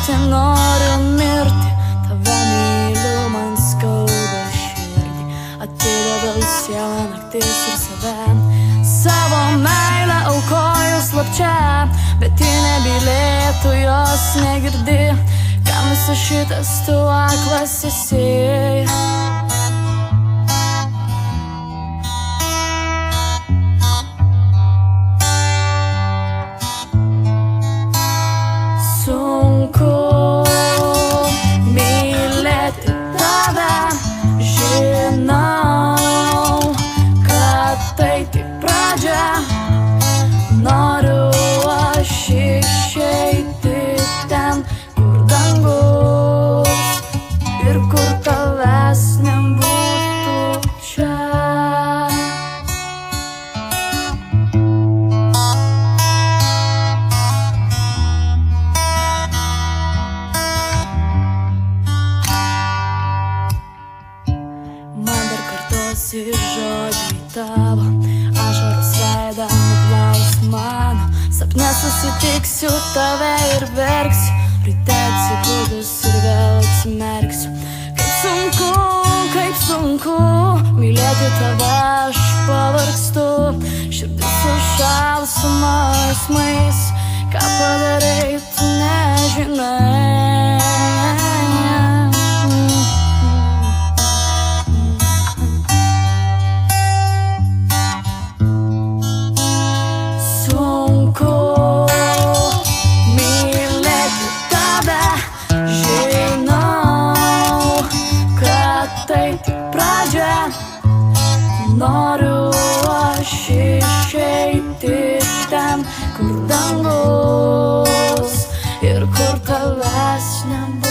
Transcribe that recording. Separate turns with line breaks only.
mirti, noriu mirti. Tave myliu, man skauda širdį. Atidaviau sielą, naktis ir save. Savo meilę aukoju slapčia, bet ji nebylėtų, jos negirdi. Kam visas šitas, tu aklas esi. Sunku mylėti tave, žinau, kad tai tik pradžia. Noriu aš išeiti ten, kur dangus ir kur tavęs nebūtų čia. Žodžiai tavo, ašaros veidą nuplaus mano. Sapne susitiksiu tave ir verksiu, ryte atsibudus ir vėl atsimerksiu. Kaip sunku mylėti tave, aš pavargstu. Širdis sušal su mausmais, ką padarai, tu nežinai. Noriu aš išeiti ten, kur dangus ir kur tavęs nebūtų.